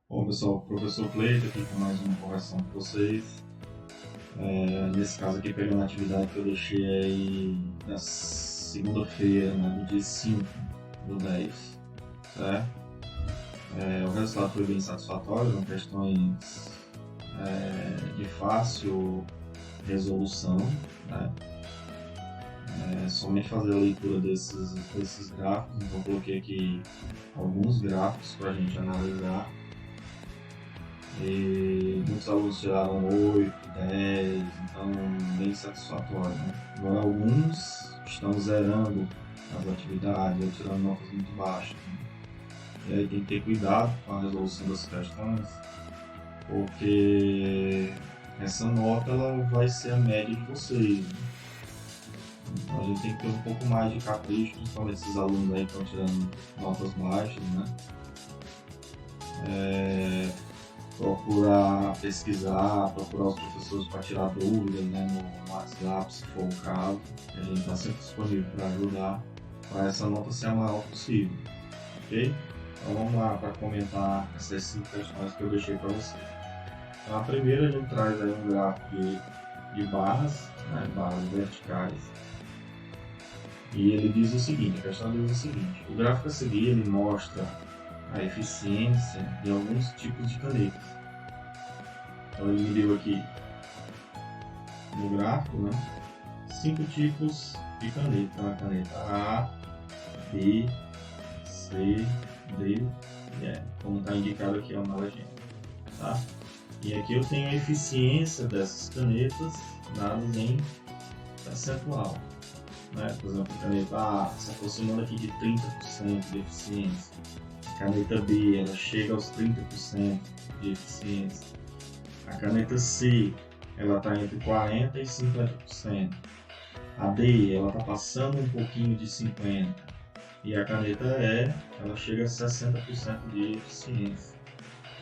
Bom pessoal, professor Cleiton aqui com mais uma correção para vocês. Nesse caso aqui, pegando a atividade que eu deixei aí na segunda-feira, né, no dia 5 do 10, certo? O resultado foi bem satisfatório, com questões de fácil resolução, né? Somente fazer a leitura desses gráficos, então eu coloquei aqui alguns gráficos para a gente analisar. E muitos alunos tiraram 8, 10, então bem satisfatório, né? Agora alguns estão zerando as atividades ou tirando notas muito baixas, né? E aí tem que ter cuidado com a resolução das questões, porque essa nota ela vai ser a média de vocês, né? Então a gente tem que ter um pouco mais de capricho, principalmente esses alunos aí que estão tirando notas baixas, né? Procurar pesquisar, procurar os professores para tirar dúvidas, né, no WhatsApp, se for o caso. A gente está sempre disponível para ajudar, para essa nota ser a maior possível, ok? Então vamos lá para comentar essas 5 questões que eu deixei para você. Então, a primeira a gente traz aí um gráfico de barras, né, barras verticais. E ele diz o seguinte, a questão diz o seguinte: o gráfico a seguir ele mostra a eficiência de alguns tipos de canetas. Então ele me deu aqui no gráfico, né, 5 tipos de caneta. Então, a caneta A, B, C, D e E, como está indicado aqui na legenda. Tá? E aqui eu tenho a eficiência dessas canetas dadas em percentual. Né? Por exemplo, a caneta A se aproximando aqui de 30% de eficiência. A caneta B ela chega aos 30% de eficiência. A caneta C ela está entre 40% e 50%. A D ela está passando um pouquinho de 50%. E a caneta E ela chega a 60% de eficiência.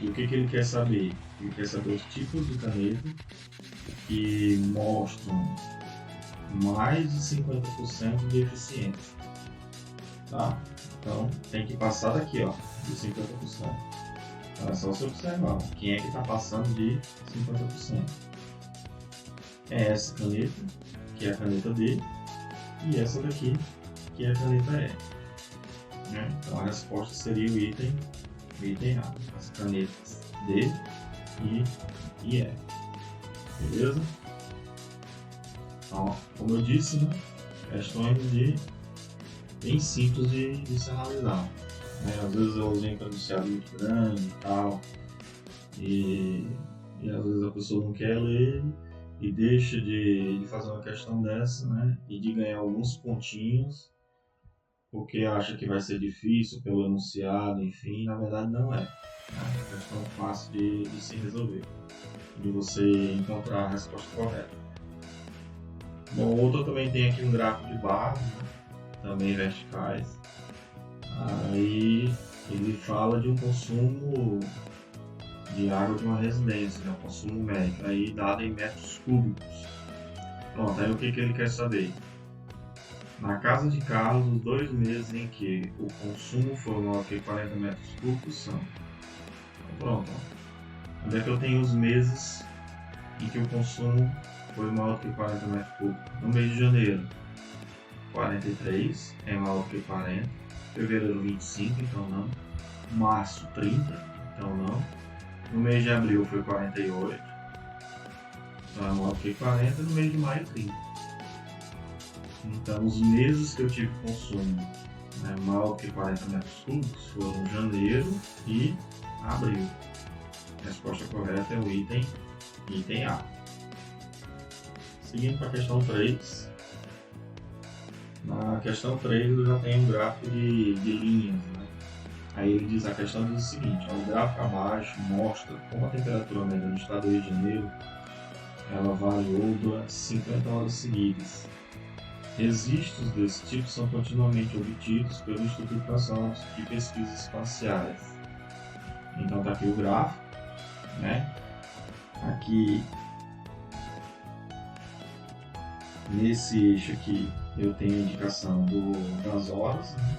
E o que ele quer saber? Ele quer saber os tipos de caneta que mostram mais de 50% de eficiência. Tá? Então tem que passar daqui, ó, de 50%. Então é só você observar quem é que está passando de 50%. É essa caneta, que é a caneta D, e essa daqui, que é a caneta E. Né? Então a resposta seria o item A, as canetas D e E. Beleza? Então, como eu disse, né, questões bem simples de se analisar. Às vezes eu usei um enunciado muito grande e tal, e às vezes a pessoa não quer ler e deixa de fazer uma questão dessa, né, e de ganhar alguns pontinhos porque acha que vai ser difícil pelo enunciado, enfim, na verdade não é. É uma questão fácil de se resolver, de você encontrar a resposta correta. Bom, outro também tem aqui um gráfico de barras, né, também verticais. Aí ele fala de um consumo de água de uma residência, né, um consumo médio, aí dado em metros cúbicos. Pronto, aí o que ele quer saber? Na casa de Carlos, os 2 meses em que o consumo foi maior que 40 metros cúbicos são. Então, pronto. Ó. Onde é que eu tenho os meses em que o consumo foi maior que 40 metros cúbicos? No mês de janeiro, 43 é maior que 40. Fevereiro, 25, então não. Março, 30, então não. No mês de abril foi 48, então é maior que 40. No mês de maio, 30. Então, os meses que eu tive consumo, né, maior que 40 metros cúbicos foram janeiro e abril. A resposta correta é o item A. Seguindo para a questão 3. Na questão 3 eu já tenho um gráfico de linhas. Né? Aí ele diz, a questão diz o seguinte: ó, o gráfico abaixo mostra como a temperatura média no estado do Rio de Janeiro ela variou durante 50 horas seguidas. Registros desse tipo são continuamente obtidos pelo Instituto Nacional de Pesquisas Espaciais. Então está aqui o gráfico, né? Aqui nesse eixo aqui eu tenho a indicação das horas, né?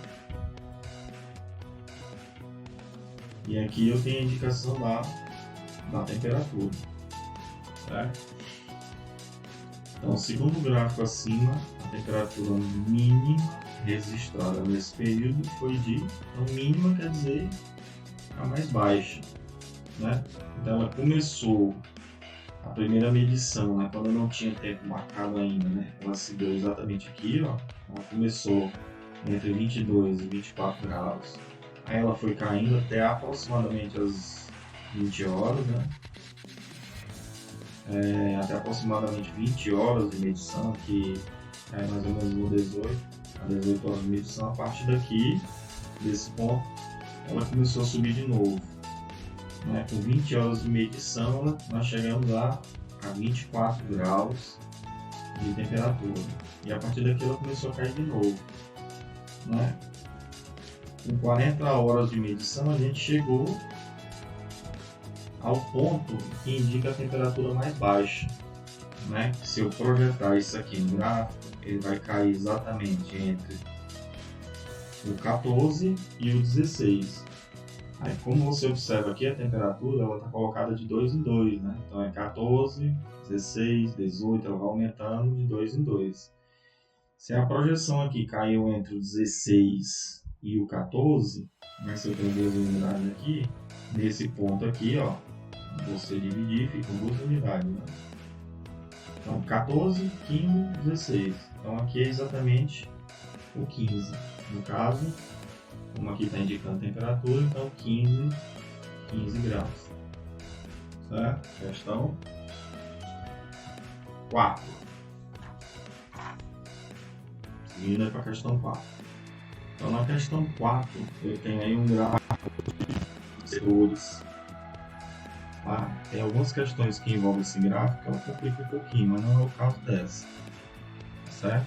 E aqui eu tenho a indicação da temperatura, certo? Então, segundo o gráfico acima, a temperatura mínima registrada nesse período foi de... Então, mínima quer dizer a mais baixa, né? Então, ela começou a primeira medição, né, quando não tinha tempo marcado ainda, né? Ela se deu exatamente aqui, ó. Ela começou entre 22 e 24 graus. Aí ela foi caindo até aproximadamente as 20 horas, né? Até aproximadamente 20 horas de medição, que é mais ou menos no 18, a 18 horas de medição. A partir daqui, desse ponto, ela começou a subir de novo, né? Com 20 horas de medição, nós chegamos a 24 graus de temperatura. E a partir daqui ela começou a cair de novo, né? Com 40 horas de medição, a gente chegou ao ponto que indica a temperatura mais baixa, né? Se eu projetar isso aqui no gráfico, ele vai cair exatamente entre o 14 e o 16. Aí, como você observa aqui, a temperatura ela está colocada de 2 em 2, né? Então é 14, 16, 18, ela vai aumentando de 2 em 2. Se a projeção aqui caiu entre o 16 e o 14, né? Se eu tenho duas unidades aqui, nesse ponto aqui, ó, você dividir, ficam duas unidades, né? Então 14, 15, 16. Então aqui é exatamente o 15. No caso, como aqui está indicando a temperatura, então 15 graus. Certo? Questão 4. Seguindo para a questão 4. Então na questão 4, eu tenho aí um gráfico de setores. Tá? Tem algumas questões que envolvem esse gráfico, ela complica um pouquinho, mas não é o caso dessa. Certo?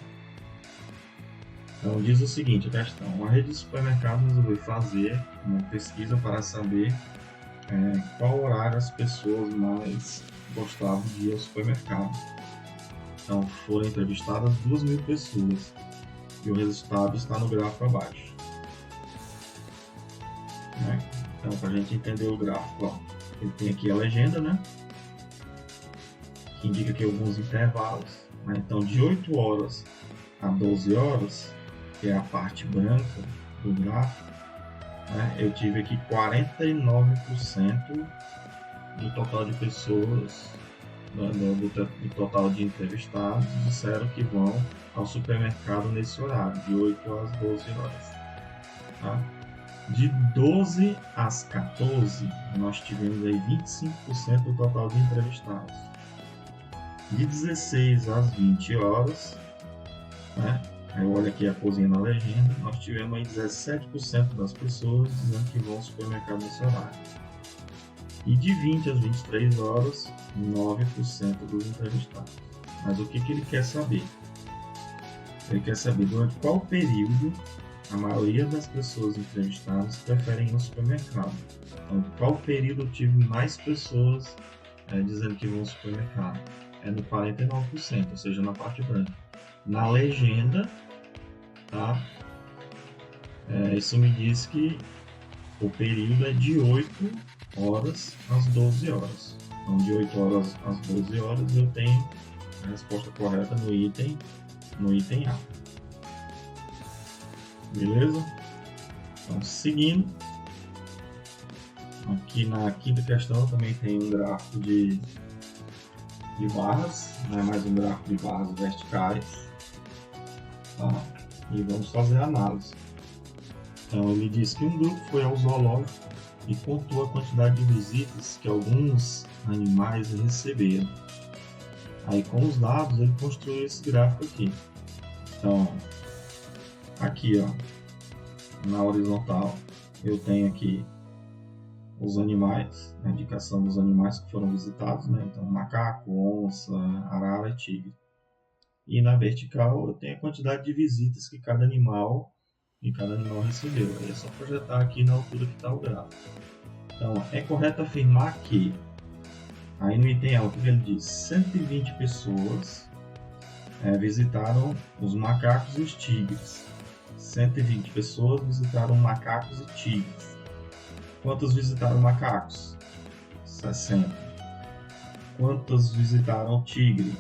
Então diz o seguinte, a questão: uma rede de supermercados resolveu fazer uma pesquisa para saber qual horário as pessoas mais gostavam de ir ao supermercado. Então foram entrevistadas 2.000 pessoas e o resultado está no gráfico abaixo, né? Então, para a gente entender o gráfico, ó, ele tem aqui a legenda, né? Que indica aqui alguns intervalos, né? Então de 8 horas a 12 horas, que é a parte branca do gráfico, né? Eu tive aqui 49% do total de pessoas, do total de entrevistados, disseram que vão ao supermercado nesse horário, de 8 às 12 horas. Tá? De 12 às 14, nós tivemos aí 25% do total de entrevistados. De 16 às 20 horas, né? Aí olha aqui a cozinha na legenda, nós tivemos aí 17% das pessoas dizendo que vão ao supermercado nesse horário. E de 20 às 23 horas, 9% dos entrevistados. Mas o que ele quer saber? Ele quer saber durante qual período a maioria das pessoas entrevistadas preferem ir no supermercado. Então, qual período eu tive mais pessoas dizendo que vão ao supermercado? É no 49%, ou seja, na parte branca. Na legenda, tá? Isso me diz que o período é de 8 horas às 12 horas. Então, de 8 horas às 12 horas, eu tenho a resposta correta no item A. Beleza? Então, seguindo, aqui na quinta questão também tem um gráfico de barras, né? Mais um gráfico de barras verticais. Tá? E vamos fazer a análise. Então, ele diz que um grupo foi ao zoológico e contou a quantidade de visitas que alguns animais receberam. Aí, com os dados, ele construiu esse gráfico aqui. Então, aqui, ó, na horizontal, eu tenho aqui os animais, a indicação dos animais que foram visitados, né? Então, macaco, onça, arara e tigre. E na vertical, eu tenho a quantidade de visitas que cada animal recebeu. Aí é só projetar aqui na altura que está o gráfico. Então, é correto afirmar que, aí no item A, o que ele diz? 120 pessoas visitaram os macacos e os tigres. 120 pessoas visitaram macacos e tigres. Quantos visitaram macacos? 60. Quantos visitaram tigre?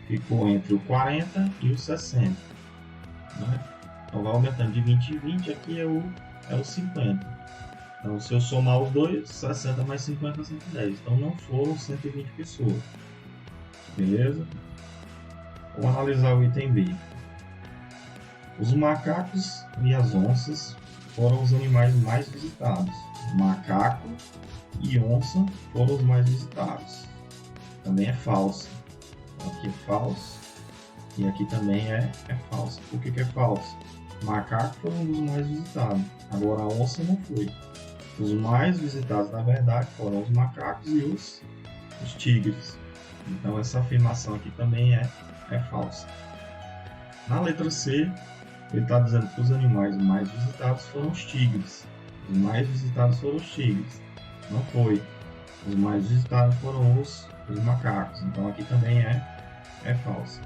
Ficou entre o 40 e o 60. Né? Então vai aumentando de 20 em 20, aqui é o 50. Então se eu somar os dois, 60 mais 50 110. Então não foram 120 pessoas. Beleza? Vamos analisar o item B. Os macacos e as onças foram os animais mais visitados. Macaco e onça foram os mais visitados. Também é falso. Aqui é falso. E aqui também é falso. Por que é falso? Macaco foi um dos mais visitados. Agora a onça não foi. Os mais visitados, na verdade, foram os macacos e os tigres. Então essa afirmação aqui também é falsa. Na letra C, ele está dizendo que os animais mais visitados foram os tigres. Os mais visitados foram os tigres. Não foi. Os mais visitados foram os macacos. Então aqui também é falso.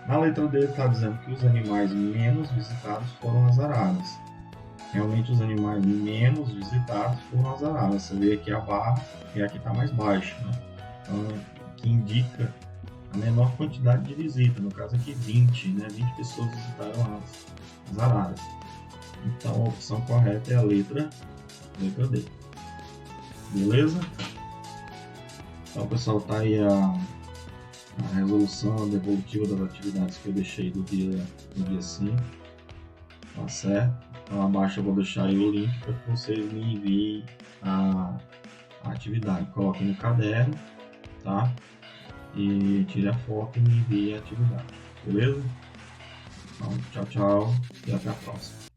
Na letra D, ele está dizendo que os animais menos visitados foram as araras. Realmente os animais menos visitados foram as araras. Você vê aqui a barra e aqui está mais baixo. Né? Então, que indica a menor quantidade de visita, no caso aqui 20, né? 20 pessoas visitaram as araras. Então a opção correta é a letra D. Beleza? Então pessoal, tá aí a resolução devolutiva das atividades que eu deixei do dia 5. Tá certo? Então abaixo eu vou deixar aí o link para que vocês me enviem a atividade. Coloquem no caderno, tá? E tire a foto e me envie a atividade. Beleza? Então, tchau e até a próxima.